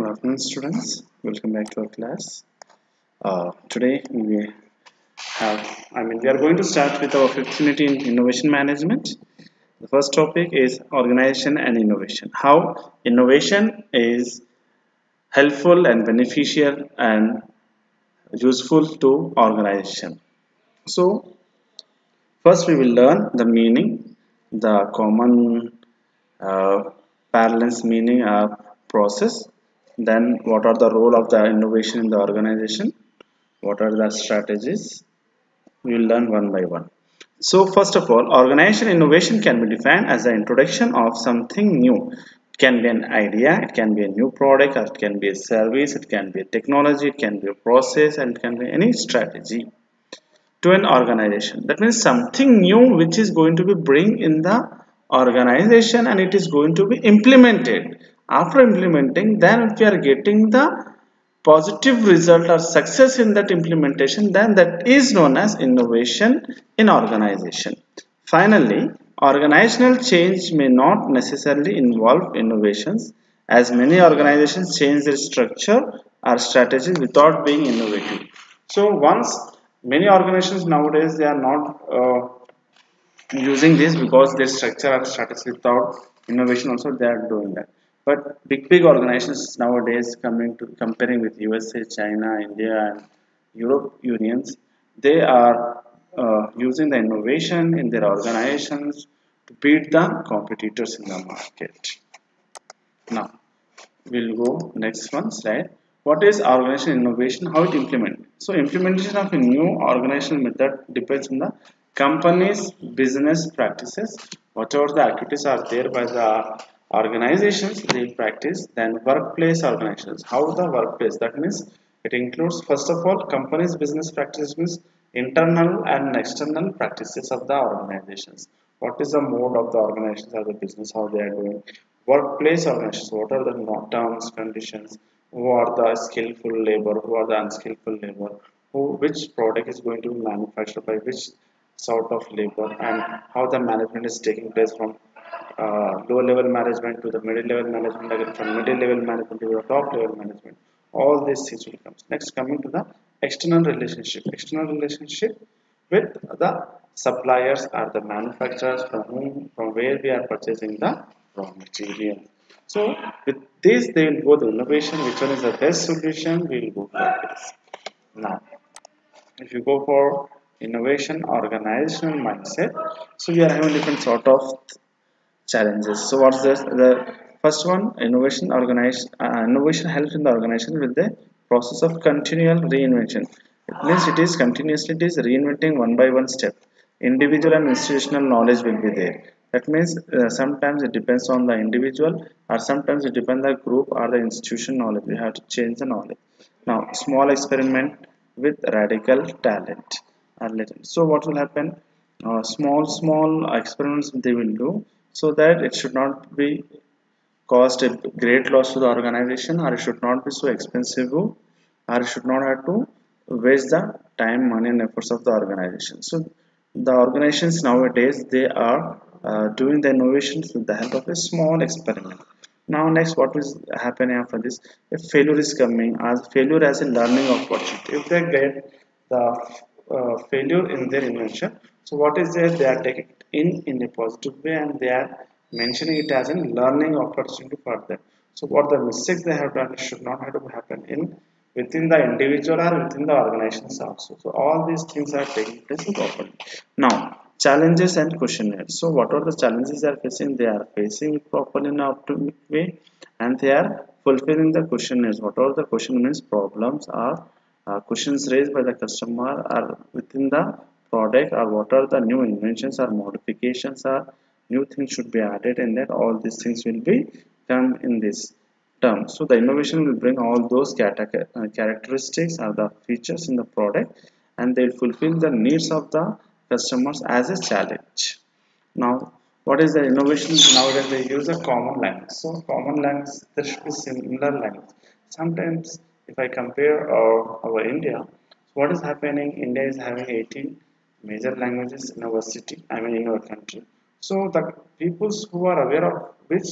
Good afternoon, students. Welcome back to our class. Today we are going to start with our fifth unit in innovation management. The first topic is organization and innovation. How innovation is helpful and beneficial and useful to organization. So, first we will learn the meaning, the common uh, parlance meaning of process. Then, what are the role of the innovation in the organization? What are the strategies? We will learn one by one. So first of all, organization innovation can be defined as the introduction of something new. It can be an idea, it can be a new product, or it can be a service, it can be a technology, it can be a process, and it can be any strategy to an organization. That means something new which is going to be bring in the organization and it is going to be implemented. After implementing, then if we are getting the positive result or success in that implementation, then that is known as innovation in organization. Finally, organizational change may not necessarily involve innovations, as many organizations change their structure or strategies without being innovative. So once many organizations nowadays they are not using this because their structure or strategy without innovation also they are doing that. But big organizations nowadays coming to comparing with USA, China, India and Europe unions, they are using the innovation in their organizations to beat the competitors in the market. Now we'll go next one slide. What is organizational innovation? How it implement? So implementation of a new organizational method depends on the company's business practices. Whatever the activities are there by the organizations they practice. Then workplace organizations, how the workplace, that means it includes first of all company's business practices, means internal and external practices of the organizations. What is the mode of the organizations or the business, how they are doing. Workplace organizations, what are the terms, conditions, who are the skillful labor, who are the unskillful labor, which product is going to be manufactured by which sort of labor, and how the management is taking place from low level management to the middle level management, again from middle level management to the top level management. All these things will come. Next, coming to the external relationship. External relationship with the suppliers or the manufacturers from where we are purchasing the raw material. So with this they will go the innovation, which one is the best solution, we will go for this. Now if you go for innovation organizational mindset, so we are having different sort of challenges. So what's this? The first one, innovation helps in the organization with the process of continual reinvention. It means it is continuously it is reinventing one by one step. Individual and institutional knowledge will be there. That means sometimes it depends on the individual, or sometimes it depends on the group or the institution knowledge. We have to change the knowledge. Now small experiment with radical talent. So what will happen? Small experiments they will do, so that it should not be cost a great loss to the organization, or it should not be so expensive, or it should not have to waste the time, money and efforts of the organization. So the organizations nowadays they are doing the innovations with the help of a small experiment. Now next, what is happening after this? If failure is coming as failure as a learning opportunity, if they get the failure in their invention, so what is there, they are taking it in a positive way and they are mentioning it as a learning opportunity for them. So what the mistakes they have done should not have to happen in within the individual or within the organizations also. So all these things are taking place properly. Now challenges and questionnaires. So what are the challenges they are facing? They are facing it properly in an optimal way, and they are fulfilling the questionnaires. What are the questionnaires? Problems are questions raised by the customer are within the product, or what are the new inventions or modifications or new things should be added in that. All these things will be done in this term. So the innovation will bring all those characteristics or the features in the product, and they will fulfill the needs of the customers as a challenge. Now what is the innovation? Nowadays they use a common language. So common language, there should be similar language. Sometimes if I compare our India, what is happening? India is having 18 major languages in our city, I mean in our country. So the peoples who are aware of which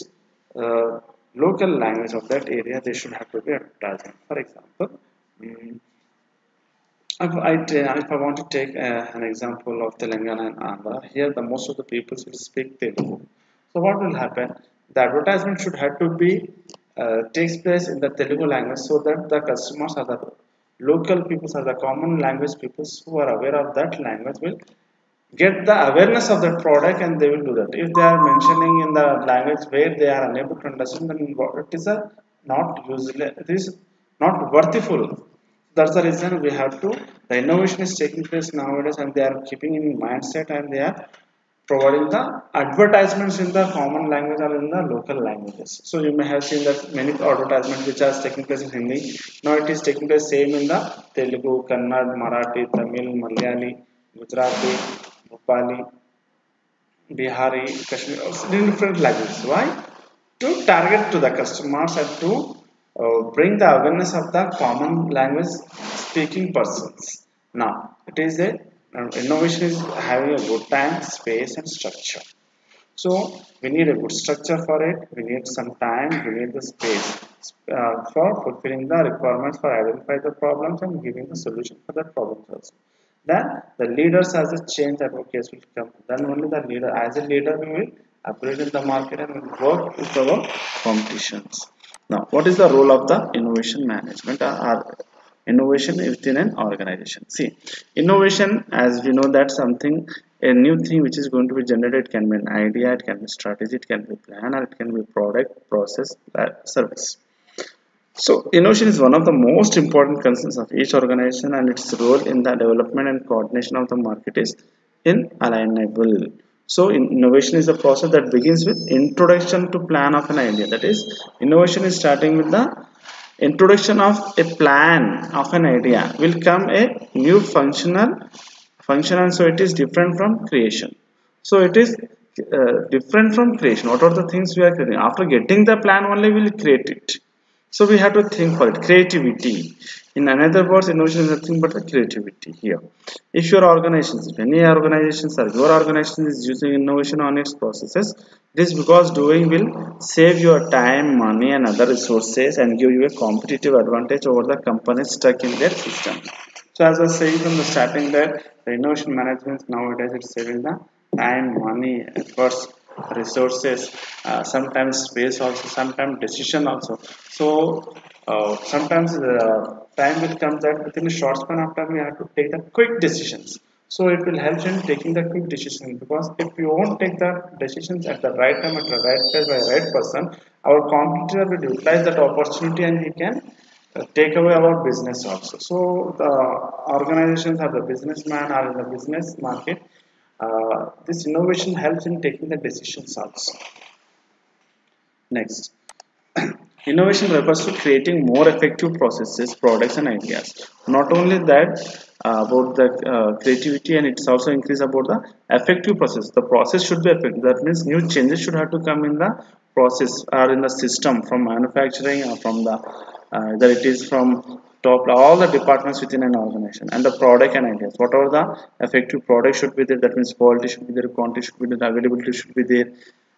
uh, local language of that area, they should have to be advertising. For example, mm, if I want to take an example of Telangana and Andhra, here the most of the people will speak Telugu. So what will happen? The advertisement should have to be takes place in the Telugu language so that the customers or the local peoples or the common language peoples who are aware of that language will get the awareness of that product and they will do that. If they are mentioning in the language where they are unable to understand, then it is a not usually it is not worthful. That's the reason we have to, the innovation is taking place nowadays and they are keeping in mindset and they are providing the advertisements in the common language or in the local languages. So you may have seen that many advertisements which are taking place in Hindi, now it is taking place same in the Telugu, Kannada, Marathi, Tamil, Malayali, Gujarati, Bhopali, Bihari, Kashmir, different languages. Why? To target to the customers and to bring the awareness of the common language speaking persons. Now it is a innovation is having a good time, space and structure. So we need a good structure for it, we need some time, we need the space for fulfilling the requirements, for identifying the problems and giving the solution for that problem also. Then the leaders as a change advocates will come. Then only the leader, as a leader, we will upgrade in the market and will work with our competitions. Now, what is the role of the innovation management or innovation within an organization? See, innovation, as we know, that something, a new thing which is going to be generated, can be an idea, it can be strategy, it can be plan, or it can be product, process, service. So innovation is one of the most important concerns of each organization, and its role in the development and coordination of the market is inalienable. So innovation is a process that begins with introduction to plan of an idea. That is, innovation is starting with the introduction of a plan of an idea. Will come a new function, and so it is different from creation. So it is different from creation. What are the things we are creating? After getting the plan only we will create it. So we have to think for it. Creativity. In another words, innovation is nothing but the creativity here. If your organizations, if any organizations or your organization is using innovation on its processes, this because doing will save your time, money and other resources and give you a competitive advantage over the companies stuck in their system. So as I was saying from the starting that the innovation management nowadays is saving the time, money, efforts, resources, sometimes space also, sometimes decision also. So sometimes the time will come that within a short span of time we have to take the quick decisions. So it will help in taking the quick decisions, because if you won't take the decisions at the right time, at the right place by the right person, our competitor will utilize that opportunity and he can take away our business also. So the organizations or the businessman or in the business market, this innovation helps in taking the decisions also. Next, innovation refers to creating more effective processes, products, and ideas. Not only that, about the creativity, and it's also increase about the effective process. The process should be effective. That means new changes should have to come in the process or in the system, from manufacturing or from the whether it is from top all the departments within an organization, and the product and ideas. Whatever the effective product should be there. That means quality should be there, quantity should be there, availability should be there,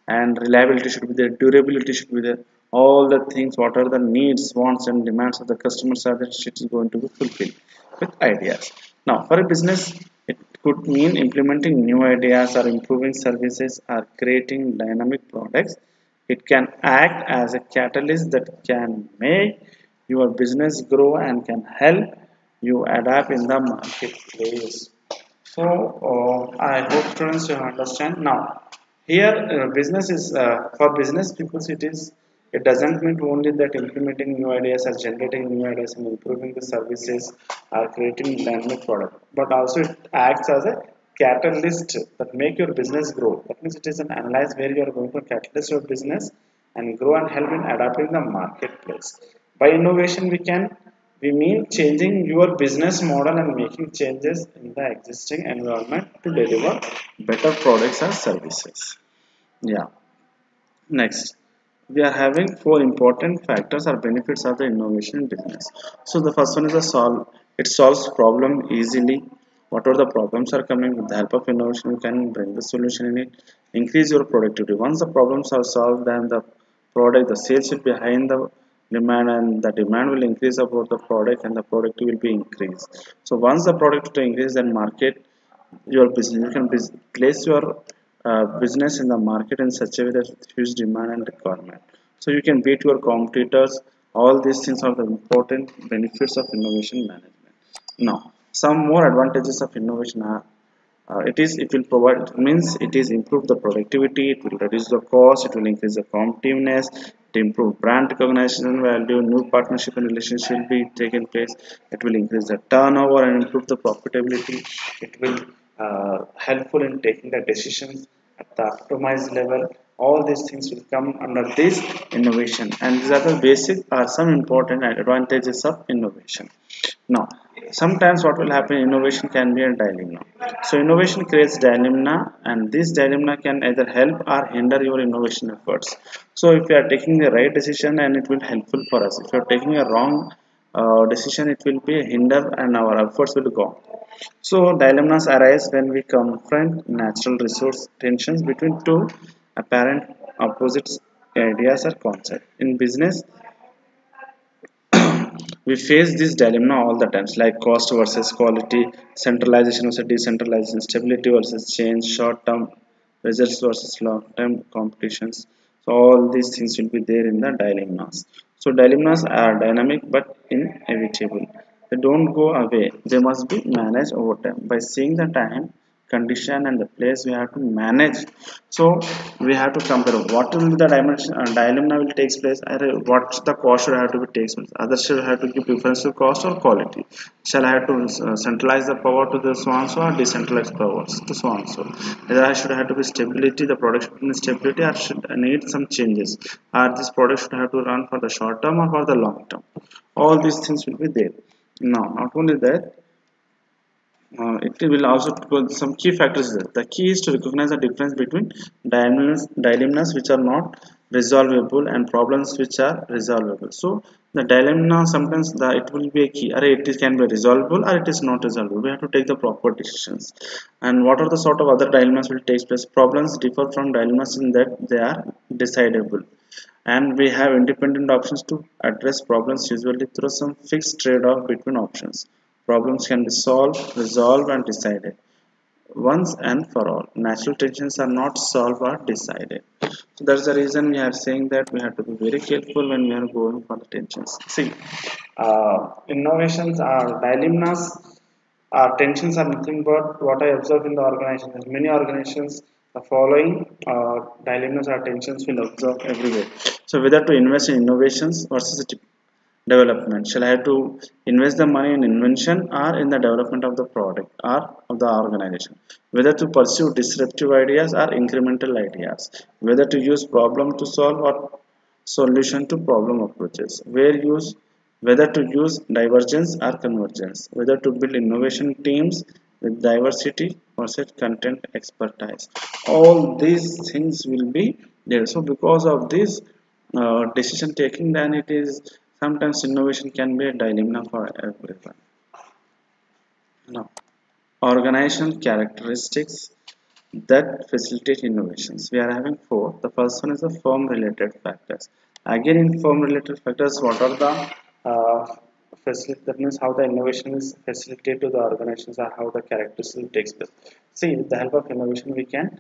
and reliability should be there, durability should be there. All the things, what are the needs, wants and demands of the customers, are that shit is going to be fulfilled with ideas. Now for a business, it could mean implementing new ideas or improving services or creating dynamic products. It can act as a catalyst that can make your business grow and can help you adapt in the marketplace. So I hope students you understand. Now here business is for business people, it doesn't mean only that implementing new ideas or generating new ideas and improving the services or creating dynamic product, but also it acts as a catalyst that make your business grow. That means it is an analyze where you are going to catalyst your business and grow and help in adapting the marketplace. By innovation we mean changing your business model and making changes in the existing environment to deliver better products or services. Yeah. Next, we are having four important factors or benefits of the innovation in business. So the first one is a solve. It solves problem easily. Whatever the problems are coming, with the help of innovation, you can bring the solution in it. Increase your productivity. Once the problems are solved, then the product, the sales will be high in the demand, and the demand will increase about the product, and the product will be increased. So once the product to increase, then market your business, you can place your business in the market in such a way that huge demand and requirement, so you can beat your competitors. All these things are the important benefits of innovation management. Now, some more advantages of innovation are, it will provide, it means it is improve the productivity, it will reduce the cost, it will increase the competitiveness, it improve brand recognition and value, new partnership and relationship will be taken place, it will increase the turnover and improve the profitability, it will helpful in taking the decisions at the optimized level. All these things will come under this innovation, and these are the basic are some important advantages of innovation. Now, sometimes what will happen, innovation can be a dilemma. So innovation creates dilemma, and this dilemma can either help or hinder your innovation efforts. So if you are taking the right decision, and it will helpful for us, if you are taking a wrong decision, it will be a hinder and our efforts will go. So dilemmas arise when we confront natural resource tensions between two apparent opposites ideas or concepts. In business, we face this dilemma all the times, like cost versus quality, centralization versus decentralization, stability versus change, short term results versus long term competitions. So all these things will be there in the dilemmas. So dilemmas are dynamic but inevitable. They don't go away, they must be managed over time. By seeing the time, condition and the place, we have to manage. So we have to compare what will the dimension dilemma will takes place, what the cost should have to be takes place, other should have to give preference to cost or quality, shall I have to centralize the power to the so and so or decentralize powers to so and so, whether I should have to be stability, the product should be stability, or should I need some changes, or this product should have to run for the short term or for the long term. All these things will be there. Now, not only that, it will also put some key factors there. The key is to recognize the difference between dilemmas which are not resolvable and problems which are resolvable. So the dilemma sometimes it will be a key, or it can be resolvable or it is not resolvable. We have to take the proper decisions. And what are the sort of other dilemmas will take place? Problems differ from dilemmas in that they are decidable, and we have independent options to address problems, usually through some fixed trade-off between options. Problems can be solved, resolved, and decided once and for all. Natural tensions are not solved or decided. So that's the reason we are saying that we have to be very careful when we are going for the tensions. See, innovations are dilemmas. Tensions are nothing but what I observe in the organization. Many organizations, the following dilemmas or tensions will observe everywhere. So whether to invest in innovations versus development, shall I have to invest the money in invention or in the development of the product or of the organization, whether to pursue disruptive ideas or incremental ideas, whether to use problem to solve or solution to problem approaches, whether to use divergence or convergence, whether to build innovation teams with diversity versus content expertise. All these things will be there. So because of this decision taking, then it is sometimes innovation can be a dilemma for everyone. Now, organizational characteristics that facilitate innovations. We are having four. The first one is the firm related factors. Again, in firm related factors, what are the that means how the innovation is facilitated to the organizations, or how the characteristics takes place. See, with the help of innovation, we can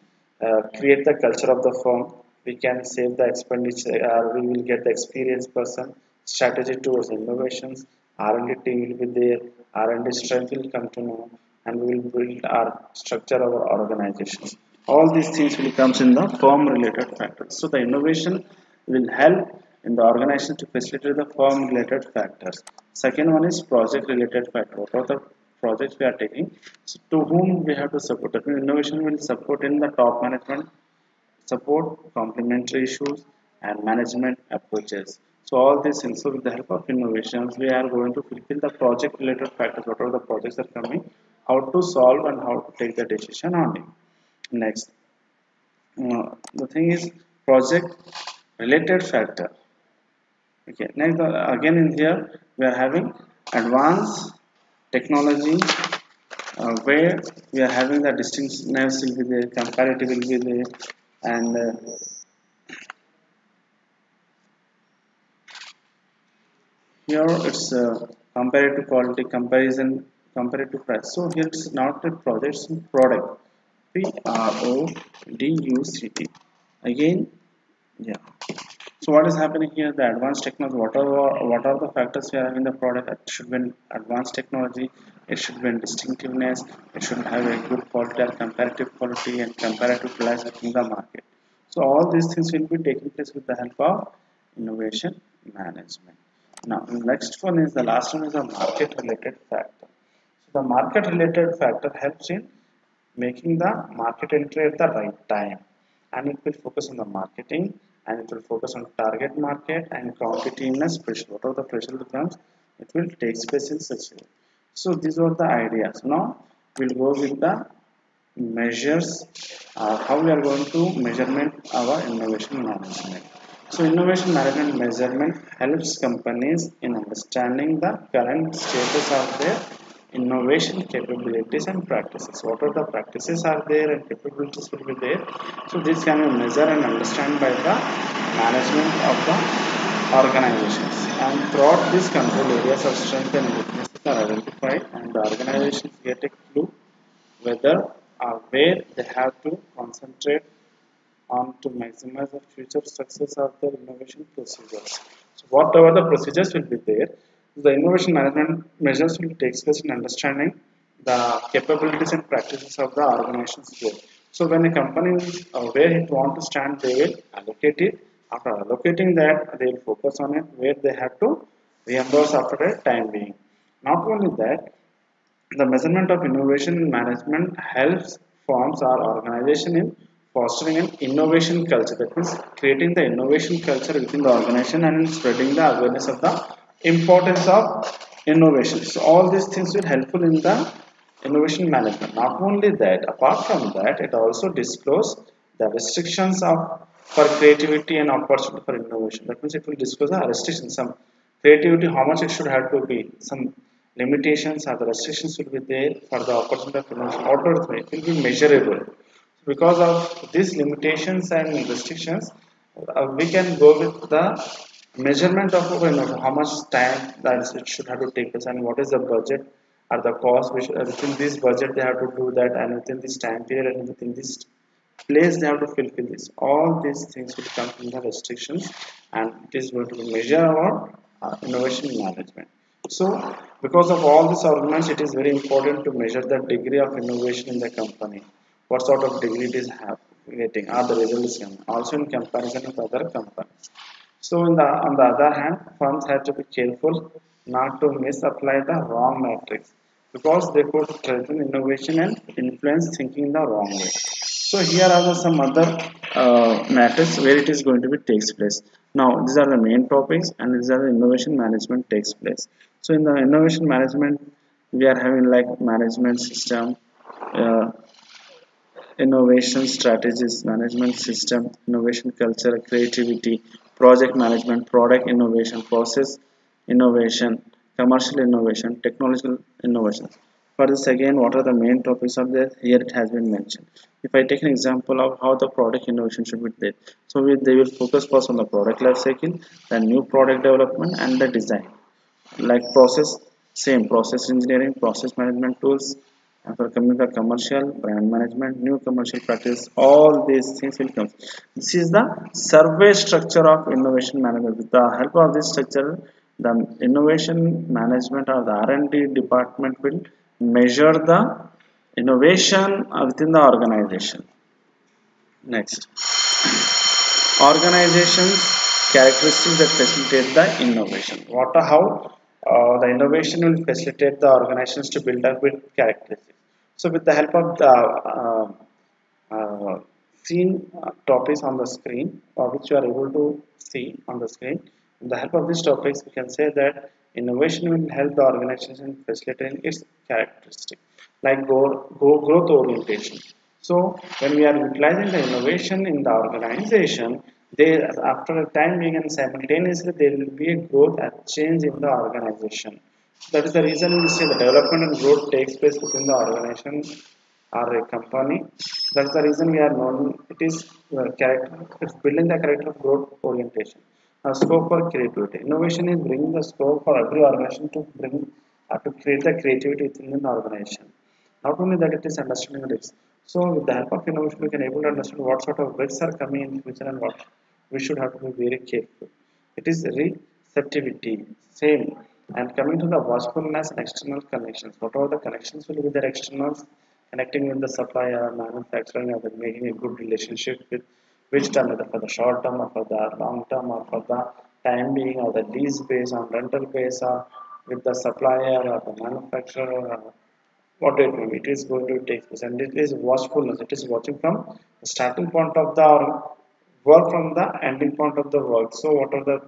create the culture of the firm. We can save the expenditure. We will get the experienced person. Strategy towards innovations. R&D team will be there. R&D strength will come to know, and we will build our structure of our organizations. All these things will comes in the firm related factors. So the innovation will help in the organization to facilitate the firm related factors. Second one is project related factor. What are the projects we are taking? So to whom we have to support? That means innovation will support in the top management, support complementary issues and management approaches. So all these things. So with the help of innovations, we are going to fulfill the project related factors. What are the projects are coming? How to solve and how to take the decision on it. Next, the thing is project related factor. Okay, next again in here we are having advanced technology, where we are having the distinctiveness will be there, comparative will be there, and Here it's comparative quality comparison, comparative price. So here it's not a project, it's a product. PRODUCT. Again, yeah. So what is happening here? The advanced technology. What are the factors we have in the product? It should be an advanced technology. It should be in distinctiveness. It should have a good quality, or comparative quality, and comparative price within the market. So all these things will be taking place with the help of innovation management. Now, next one is the last one is a market related factor. So the market related factor helps in making the market entry at the right time, and it will focus on the marketing, and it will focus on target market and competitiveness pressure. What are the pressure comes, it will take space in such a way. So these are the ideas. Now we'll go with the measures, how we are going to measurement our innovation management. So innovation management measurement helps companies in understanding the current status of their innovation capabilities and practices. What are the practices are there and capabilities will be there. So this can be measured and understand by the management of the organizations. And throughout these control areas of strength and weaknesses are identified, and the organizations get a clue whether or where they have to concentrate on to maximize the future success of their innovation procedures. So whatever the procedures will be there, the innovation management measures will take place in understanding the capabilities and practices of the organization's goal. So when a company is where it want to stand, they will allocate it. After allocating that, they will focus on it where they have to reimburse after a time being. Not only that, the measurement of innovation management helps firms or organization in fostering an innovation culture. That means creating the innovation culture within the organization and in spreading the awareness of the importance of innovation. So all these things will helpful in the innovation management. Not only that, apart from that, it also disclose the restrictions of for creativity and opportunity for innovation. That means it will disclose the restrictions, some creativity, how much it should have to be, some limitations or the restrictions will be there for the opportunity of innovation. Outward it will be measurable. Because of these limitations and restrictions, we can go with the measurement of how much time that it should have to take place, and what is the budget or the cost which within this budget they have to do that, and within this time period and within this place they have to fulfill this. All these things will come in the restrictions, and it is going to measure our innovation management. So because of all these arguments, it is very important to measure the degree of innovation in the company, what sort of degree it is getting, or the results coming, also in comparison with other companies. So on the other hand, firms have to be careful not to misapply the wrong matrix, because they could threaten innovation and influence thinking the wrong way. So here are some other matters where it is going to be takes place. Now these are the main topics, and these are the innovation management takes place. So in the innovation management, we are having like management system, uh, innovation strategies, management system, innovation culture, creativity, project management, product innovation, process innovation, commercial innovation, technological innovation. For this again, what are the main topics of this? Here it has been mentioned. If I take an example of how the product innovation should be there, so they will focus first on the product life cycle, then new product development and the design. Like process, same process engineering, process management tools, and for coming to commercial, brand management, new commercial practice, all these things will come. This is the survey structure of innovation management. With the help of this structure, the innovation management or the R&D department will measure the innovation within the organization. Next, organizations characteristics that facilitate the innovation. What how the innovation will facilitate the organizations to build up with characteristics. So with the help of the seen topics on the screen, which you are able to see on the screen, with the help of these topics we can say that innovation will help the organization facilitate its characteristics, like growth orientation. So when we are utilizing the innovation in the organization, there after a time being and simultaneously there will be a growth and change in the organization. That is the reason we say the development and growth takes place within the organization or a company. That's the reason we are known. It is character. It's building the character of growth orientation. Scope for creativity. Innovation is bringing the scope for every organization to bring to create the creativity within an organization. Not only that, it is understanding risks. So, with the help of innovation, we can able to understand what sort of risks are coming in future and what we should have to be very careful. It is receptivity, same. And coming to the watchfulness and external connections. What are the connections will be there externals connecting with the supplier, manufacturing, or making a good relationship with which term, whether for the short term or for the long term or for the time being or the lease base on rental base or with the supplier or the manufacturer or what it may be, it is going to take place and it is watchfulness. It is watching from the starting point of the work from the ending point of the work. So what are the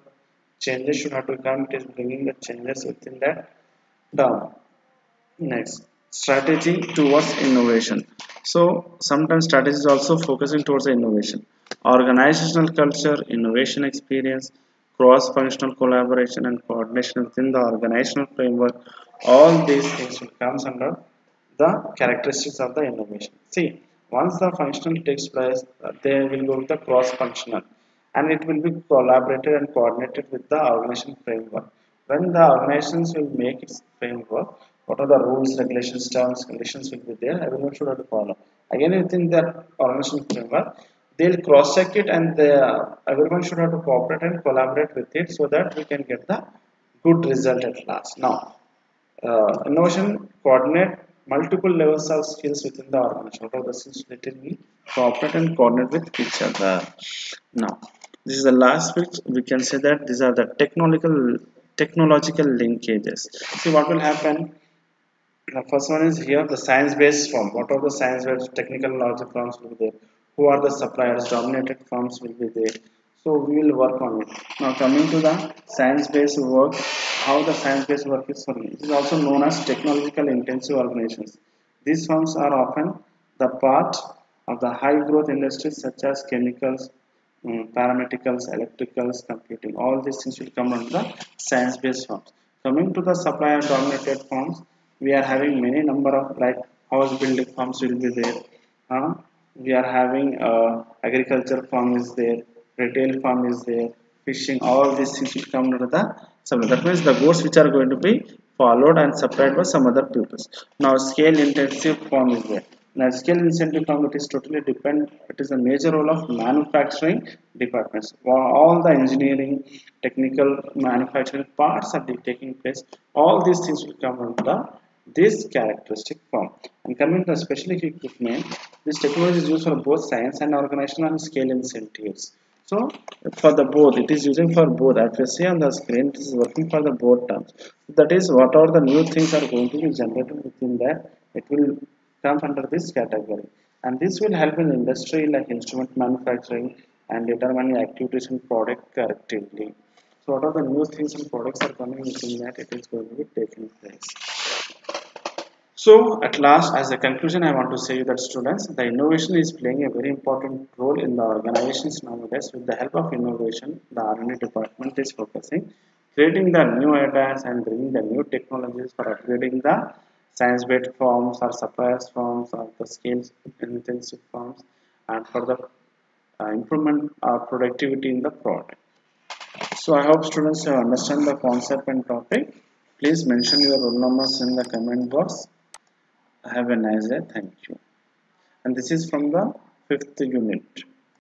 changes should have to come? It is bringing the changes within that term. Next, strategy towards innovation. So sometimes strategy is also focusing towards the innovation. Organizational culture, innovation experience, cross-functional collaboration and coordination within the organizational framework. All these things will comes under the characteristics of the innovation. See, once the functional takes place, they will go with the cross-functional and it will be collaborated and coordinated with the organization framework. When the organizations will make its framework, what are the rules, regulations, terms, conditions will be there, everyone should have to follow. Again, within that organization framework, they'll cross-check it and everyone should have to cooperate and collaborate with it so that we can get the good result at last. Now, innovation coordinate multiple levels of skills within the organization. What are the skills that we cooperate and coordinate with each other? Now, this is the last which we can say that these are the technological linkages. See what will happen. The first one is here the science-based firm. What are the science-based technical logic firms will be there? Who are the suppliers? Dominated firms will be there. So we will work on it. Now coming to the science-based work, how the science-based work is for me. It is also known as technological intensive organizations. These firms are often the part of the high-growth industries such as chemicals, paramedicals, electricals, computing. All these things will come under the science-based firms. Coming to the supplier-dominated firms, we are having many number of like house building firms will be there. We are having agriculture farm is there, retail farm is there, fishing. All these things will come under the supply. That means the goods which are going to be followed and supplied by some other peoples. Now scale intensive farm is there. Now scale incentive farm it is totally depend. It is a major role of manufacturing departments. All the engineering, technical, manufacturing parts are taking place. All these things will come under this characteristic form. And coming to specific equipment, this technology is used for both science and organizational and scale incentives. So for the both, it is using for both. As you see on the screen, it is working for the both terms. That is, what are the new things are going to be generated within that, it will come under this category. And this will help in industry like instrument manufacturing and determining activities and product correctively. So what are the new things and products are coming within that, it is going to be taking place. So, at last, as a conclusion, I want to say that students, the innovation is playing a very important role in the organizations nowadays. With the help of innovation, the R&D department is focusing, creating the new ideas and bringing the new technologies for upgrading the science-based forms or suppliers forms or the skills intensive forms and for the improvement of productivity in the product. So, I hope students have understand the concept and topic. Please mention your roll numbers in the comment box. Have a nice day. Thank you. And this is from the fifth unit.